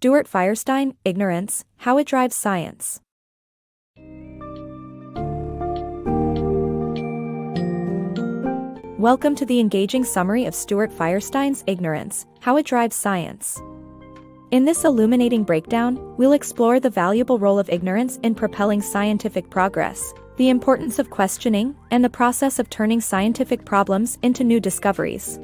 Stuart Firestein, Ignorance, How It Drives Science. Welcome to the engaging summary of Stuart Firestein's Ignorance, How It Drives Science. In this illuminating breakdown, we'll explore the valuable role of ignorance in propelling scientific progress, the importance of questioning, and the process of turning scientific problems into new discoveries.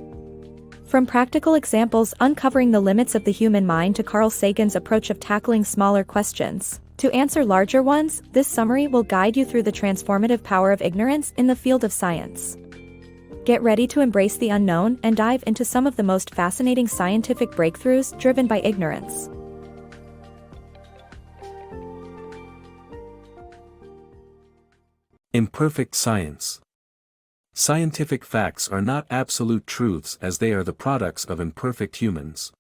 From practical examples uncovering the limits of the human mind to Carl Sagan's approach of tackling smaller questions, to answer larger ones, this summary will guide you through the transformative power of ignorance in the field of science. Get ready to embrace the unknown and dive into some of the most fascinating scientific breakthroughs driven by ignorance. Imperfect Science. Scientific facts are not absolute truths as they are the products of imperfect humans.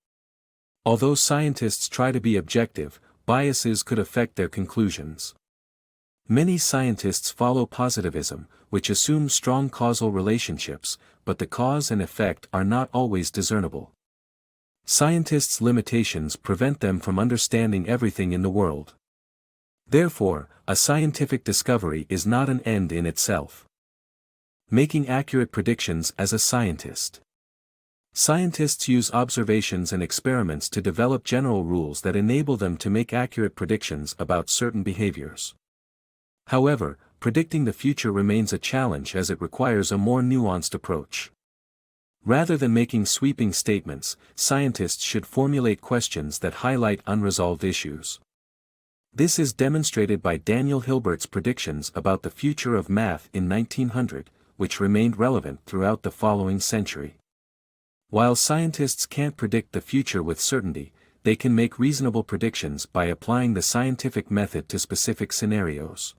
Although scientists try to be objective, biases could affect their conclusions. Many scientists follow positivism, which assumes strong causal relationships, but the cause and effect are not always discernible. Scientists' limitations prevent them from understanding everything in the world. Therefore, a scientific discovery is not an end in itself. Making accurate predictions as a scientist. Scientists use observations and experiments to develop general rules that enable them to make accurate predictions about certain behaviors. However, predicting the future remains a challenge as it requires a more nuanced approach. Rather than making sweeping statements, scientists should formulate questions that highlight unresolved issues. This is demonstrated by Daniel Hilbert's predictions about the future of math in 1900, which remained relevant throughout the following century. While scientists can't predict the future with certainty, they can make reasonable predictions by applying the scientific method to specific scenarios.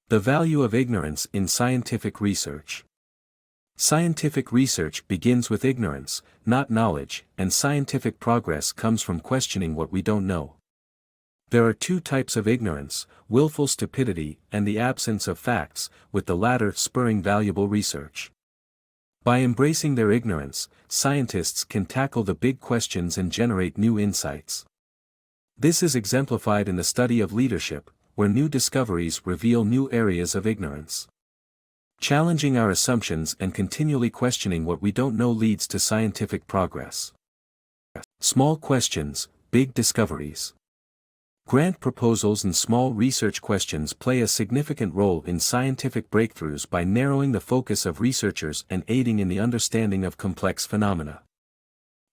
The value of ignorance in scientific research. Scientific research begins with ignorance, not knowledge, and scientific progress comes from questioning what we don't know. There are two types of ignorance: willful stupidity and the absence of facts, with the latter spurring valuable research. By embracing their ignorance, scientists can tackle the big questions and generate new insights. This is exemplified in the study of leadership, where new discoveries reveal new areas of ignorance. Challenging our assumptions and continually questioning what we don't know leads to scientific progress. Small questions, big discoveries. Grant proposals and small research questions play a significant role in scientific breakthroughs by narrowing the focus of researchers and aiding in the understanding of complex phenomena.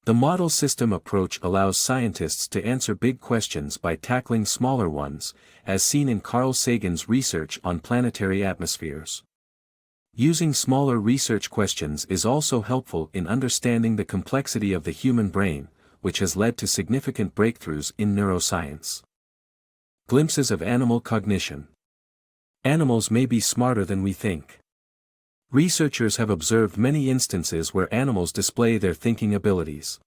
The model system approach allows scientists to answer big questions by tackling smaller ones, as seen in Carl Sagan's research on planetary atmospheres. Using smaller research questions is also helpful in understanding the complexity of the human brain, which has led to significant breakthroughs in neuroscience. Glimpses of animal cognition. Animals may be smarter than we think. Researchers have observed many instances where animals display their thinking abilities.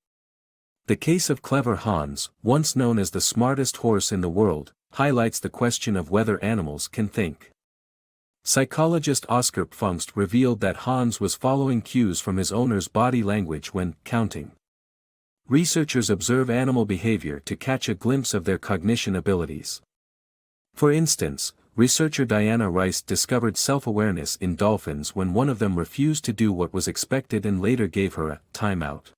The case of clever Hans, once known as the smartest horse in the world, highlights the question of whether animals can think. Psychologist Oscar Pfungst revealed that Hans was following cues from his owner's body language when counting. Researchers observe animal behavior to catch a glimpse of their cognition abilities. For instance, researcher Diana Rice discovered self-awareness in dolphins when one of them refused to do what was expected and later gave her a timeout.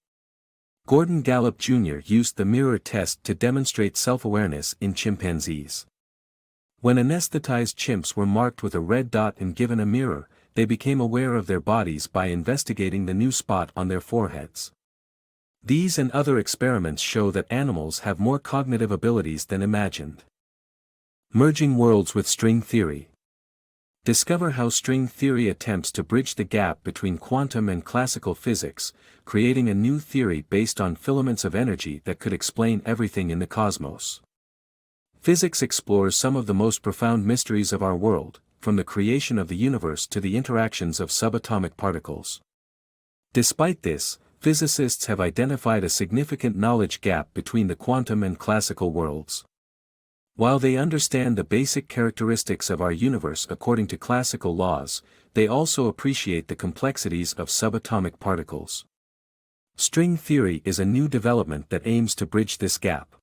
Gordon Gallup Jr. used the mirror test to demonstrate self-awareness in chimpanzees. When anesthetized chimps were marked with a red dot and given a mirror, they became aware of their bodies by investigating the new spot on their foreheads. These and other experiments show that animals have more cognitive abilities than imagined. Merging worlds with string theory. Discover how string theory attempts to bridge the gap between quantum and classical physics, creating a new theory based on filaments of energy that could explain everything in the cosmos. Physics explores some of the most profound mysteries of our world, from the creation of the universe to the interactions of subatomic particles. Despite this, physicists have identified a significant knowledge gap between the quantum and classical worlds. While they understand the basic characteristics of our universe according to classical laws, they also appreciate the complexities of subatomic particles. String theory is a new development that aims to bridge this gap.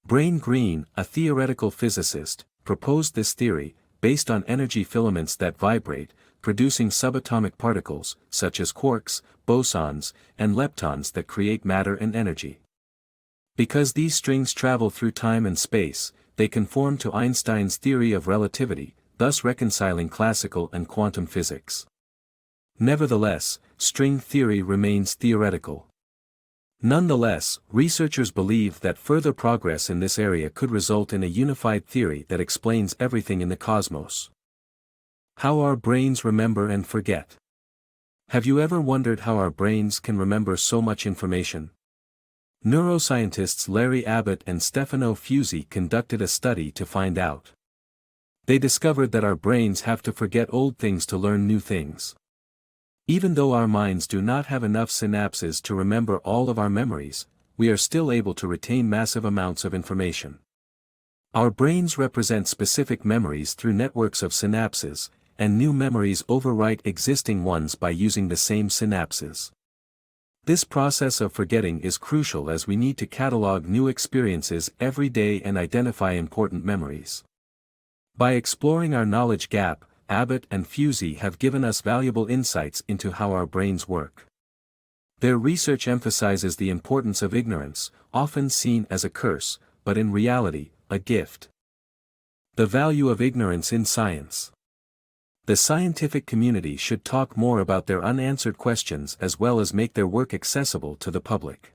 Brain Green, a theoretical physicist, proposed this theory, based on energy filaments that vibrate, producing subatomic particles, such as quarks, bosons, and leptons that create matter and energy. Because these strings travel through time and space, they conform to Einstein's theory of relativity, thus reconciling classical and quantum physics. Nevertheless, string theory remains theoretical. Nonetheless, researchers believe that further progress in this area could result in a unified theory that explains everything in the cosmos. How our brains remember and forget. Have you ever wondered how our brains can remember so much information? Neuroscientists Larry Abbott and Stefano Fusey conducted a study to find out. They discovered that our brains have to forget old things to learn new things. Even though our minds do not have enough synapses to remember all of our memories, we are still able to retain massive amounts of information. Our brains represent specific memories through networks of synapses, and new memories overwrite existing ones by using the same synapses. This process of forgetting is crucial as we need to catalog new experiences every day and identify important memories. By exploring our knowledge gap, Abbott and Fusey have given us valuable insights into how our brains work. Their research emphasizes the importance of ignorance, often seen as a curse, but in reality, a gift. The value of ignorance in science. The scientific community should talk more about their unanswered questions as well as make their work accessible to the public.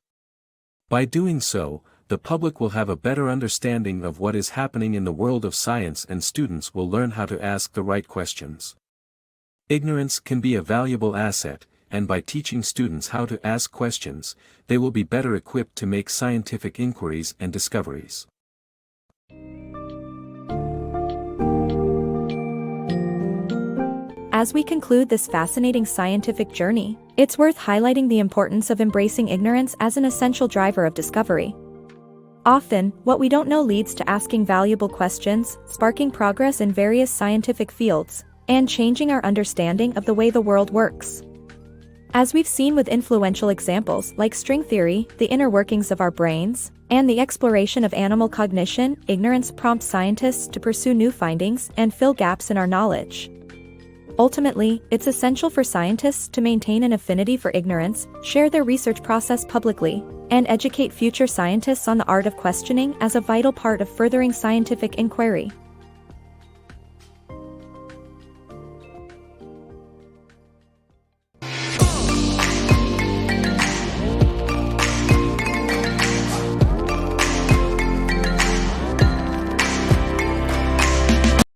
By doing so, the public will have a better understanding of what is happening in the world of science and students will learn how to ask the right questions. Ignorance can be a valuable asset, and by teaching students how to ask questions, they will be better equipped to make scientific inquiries and discoveries. As we conclude this fascinating scientific journey, it's worth highlighting the importance of embracing ignorance as an essential driver of discovery. Often, what we don't know leads to asking valuable questions, sparking progress in various scientific fields, and changing our understanding of the way the world works. As we've seen with influential examples like string theory, the inner workings of our brains, and the exploration of animal cognition, ignorance prompts scientists to pursue new findings and fill gaps in our knowledge. Ultimately, it's essential for scientists to maintain an affinity for ignorance, share their research process publicly, and educate future scientists on the art of questioning as a vital part of furthering scientific inquiry.